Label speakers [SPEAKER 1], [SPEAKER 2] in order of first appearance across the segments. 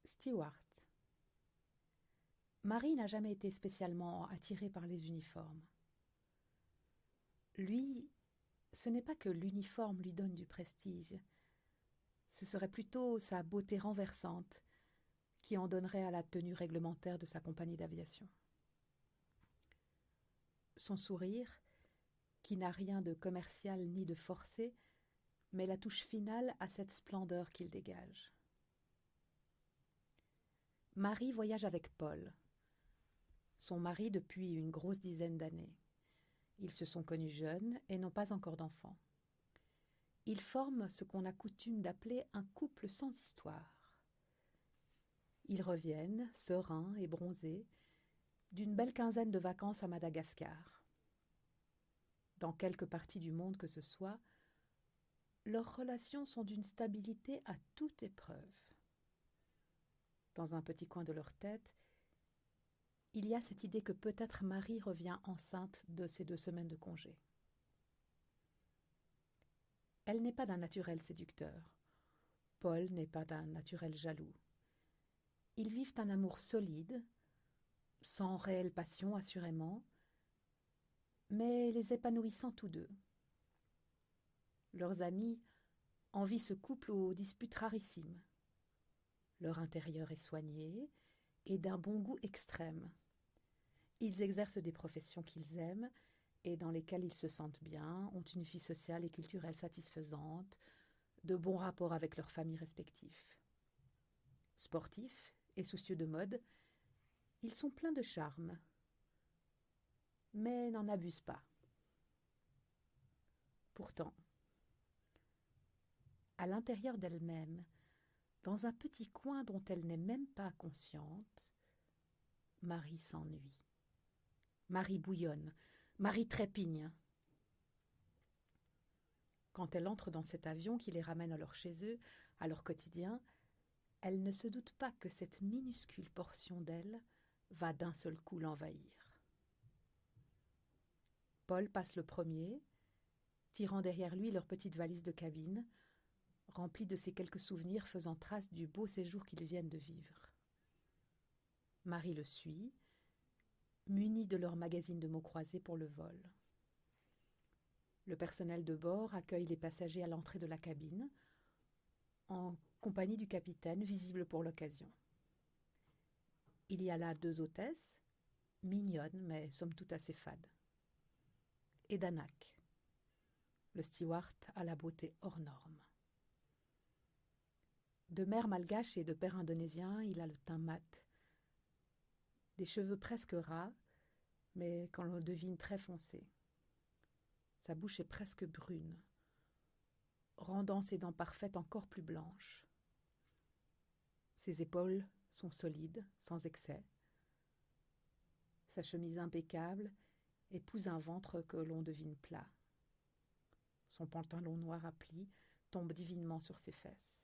[SPEAKER 1] Stewart. Marie n'a jamais été spécialement attirée par les uniformes. Lui, ce n'est pas que l'uniforme lui donne du prestige, ce serait plutôt sa beauté renversante qui en donnerait à la tenue réglementaire de sa compagnie d'aviation. Son sourire, qui n'a rien de commercial ni de forcé, met la touche finale à cette splendeur qu'il dégage. Marie voyage avec Paul, son mari depuis une grosse dizaine d'années. Ils se sont connus jeunes et n'ont pas encore d'enfants. Ils forment ce qu'on a coutume d'appeler un couple sans histoire. Ils reviennent, sereins et bronzés, d'une belle quinzaine de vacances à Madagascar. Dans quelque partie du monde que ce soit, leurs relations sont d'une stabilité à toute épreuve. Dans un petit coin de leur tête, il y a cette idée que peut-être Marie revient enceinte de ces 2 semaines de congé. Elle n'est pas d'un naturel séducteur. Paul n'est pas d'un naturel jaloux. Ils vivent un amour solide, sans réelle passion assurément, mais les épanouissant tous deux. Leurs amis envient ce couple aux disputes rarissimes. Leur intérieur est soigné et d'un bon goût extrême. Ils exercent des professions qu'ils aiment et dans lesquelles ils se sentent bien, ont une vie sociale et culturelle satisfaisante, de bons rapports avec leurs familles respectives. Sportifs et soucieux de mode, ils sont pleins de charme, mais n'en abusent pas. Pourtant, à l'intérieur d'elle-même, dans un petit coin dont elle n'est même pas consciente, Marie s'ennuie. Marie bouillonne, Marie trépigne. Quand elle entre dans cet avion qui les ramène alors chez eux, à leur quotidien, elle ne se doute pas que cette minuscule portion d'elle va d'un seul coup l'envahir. Paul passe le premier, tirant derrière lui leur petite valise de cabine, remplie de ces quelques souvenirs faisant trace du beau séjour qu'ils viennent de vivre. Marie le suit, munie de leur magazine de mots croisés pour le vol. Le personnel de bord accueille les passagers à l'entrée de la cabine, en compagnie du capitaine, visible pour l'occasion. Il y a là 2 hôtesses, mignonnes mais somme toute assez fades. Et Danak, le steward à la beauté hors norme. De mère malgache et de père indonésien, il a le teint mat, des cheveux presque ras, mais qu'on le devine très foncés. Sa bouche est presque brune, rendant ses dents parfaites encore plus blanches. Ses épaules sont solides, sans excès. Sa chemise impeccable épouse un ventre que l'on devine plat. Son pantalon noir à plis tombe divinement sur ses fesses.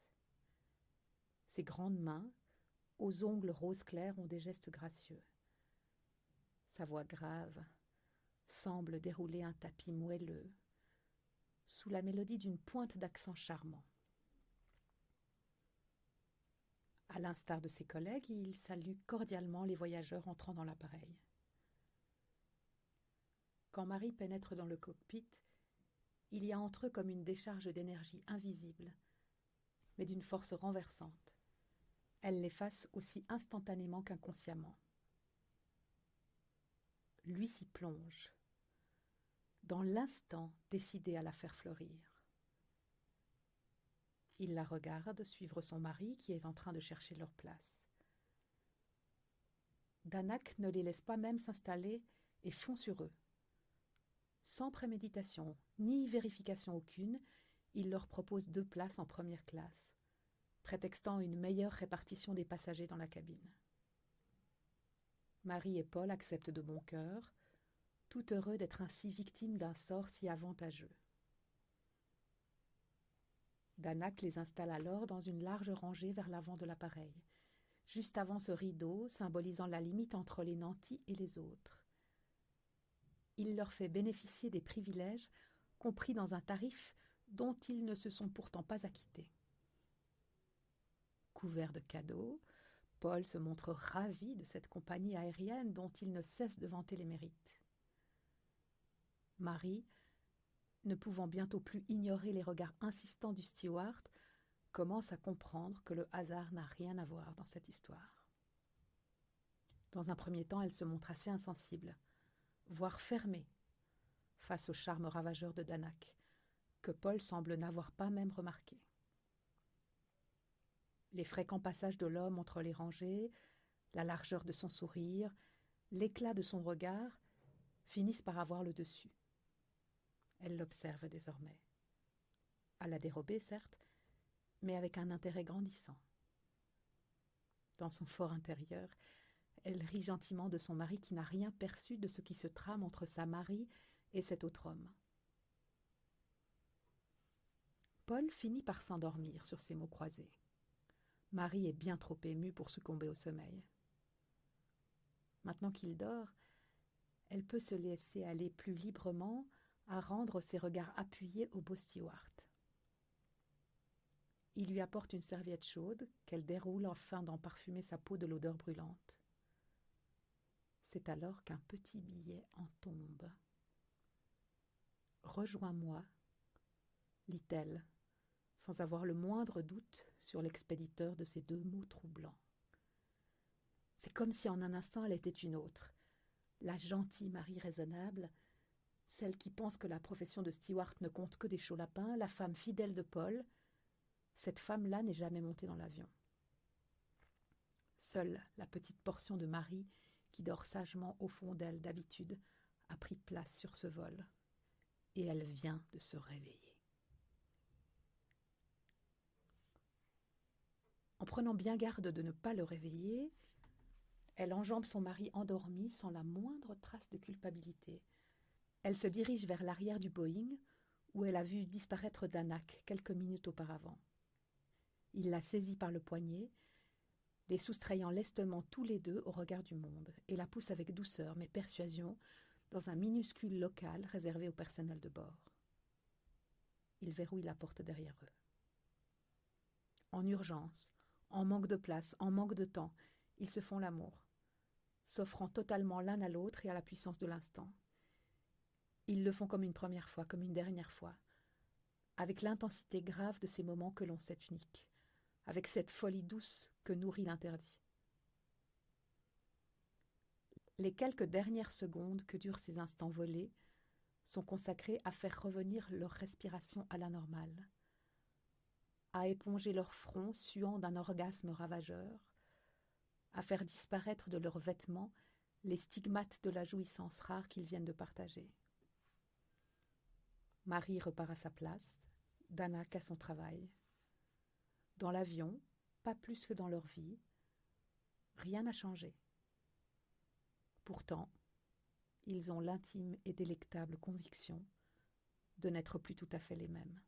[SPEAKER 1] Ses grandes mains, aux ongles rose clair, ont des gestes gracieux. Sa voix grave semble dérouler un tapis moelleux, sous la mélodie d'une pointe d'accent charmant. À l'instar de ses collègues, il salue cordialement les voyageurs entrant dans l'appareil. Quand Marie pénètre dans le cockpit, il y a entre eux comme une décharge d'énergie invisible, mais d'une force renversante. Elle l'efface aussi instantanément qu'inconsciemment. Lui s'y plonge, dans l'instant décidé à la faire fleurir. Il la regarde suivre son mari qui est en train de chercher leur place. Danak ne les laisse pas même s'installer et fond sur eux. Sans préméditation ni vérification aucune, il leur propose 2 places en première classe, prétextant une meilleure répartition des passagers dans la cabine. Marie et Paul acceptent de bon cœur, tout heureux d'être ainsi victimes d'un sort si avantageux. Danak les installe alors dans une large rangée vers l'avant de l'appareil, juste avant ce rideau symbolisant la limite entre les nantis et les autres. Il leur fait bénéficier des privilèges compris dans un tarif dont ils ne se sont pourtant pas acquittés. Couverts de cadeaux, Paul se montre ravi de cette compagnie aérienne dont il ne cesse de vanter les mérites. Marie, ne pouvant bientôt plus ignorer les regards insistants du steward, commence à comprendre que le hasard n'a rien à voir dans cette histoire. Dans un premier temps, elle se montre assez insensible, voire fermée, face au charme ravageur de Danak, que Paul semble n'avoir pas même remarqué. Les fréquents passages de l'homme entre les rangées, la largeur de son sourire, l'éclat de son regard finissent par avoir le dessus. Elle l'observe désormais. À la dérobée, certes, mais avec un intérêt grandissant. Dans son fort intérieur, elle rit gentiment de son mari qui n'a rien perçu de ce qui se trame entre sa Marie et cet autre homme. Paul finit par s'endormir sur ces mots croisés. Marie est bien trop émue pour succomber au sommeil. Maintenant qu'il dort, elle peut se laisser aller plus librement à rendre ses regards appuyés au beau steward. Il lui apporte une serviette chaude qu'elle déroule afin d'en parfumer sa peau de l'odeur brûlante. C'est alors qu'un petit billet en tombe. « Rejoins-moi », lit-elle, sans avoir le moindre doute sur l'expéditeur de ces deux mots troublants. C'est comme si en un instant elle était une autre, la gentille Marie raisonnable, celle qui pense que la profession de steward ne compte que des chauds lapins, la femme fidèle de Paul. Cette femme-là n'est jamais montée dans l'avion. Seule la petite portion de Marie, qui dort sagement au fond d'elle d'habitude, a pris place sur ce vol. Et elle vient de se réveiller. En prenant bien garde de ne pas le réveiller, elle enjambe son mari endormi sans la moindre trace de culpabilité. Elle se dirige vers l'arrière du Boeing, où elle a vu disparaître Danak quelques minutes auparavant. Il la saisit par le poignet, les soustrayant lestement tous les deux au regard du monde, et la pousse avec douceur mais persuasion dans un minuscule local réservé au personnel de bord. Il verrouille la porte derrière eux. En urgence, en manque de place, en manque de temps, ils se font l'amour, s'offrant totalement l'un à l'autre et à la puissance de l'instant. Ils le font comme une première fois, comme une dernière fois, avec l'intensité grave de ces moments que l'on sait uniques, avec cette folie douce que nourrit l'interdit. Les quelques dernières secondes que durent ces instants volés sont consacrés à faire revenir leur respiration à la normale, à éponger leur front suant d'un orgasme ravageur, à faire disparaître de leurs vêtements les stigmates de la jouissance rare qu'ils viennent de partager. Marie repart à sa place, Danak à son travail. Dans l'avion, pas plus que dans leur vie, rien n'a changé. Pourtant, ils ont l'intime et délectable conviction de n'être plus tout à fait les mêmes.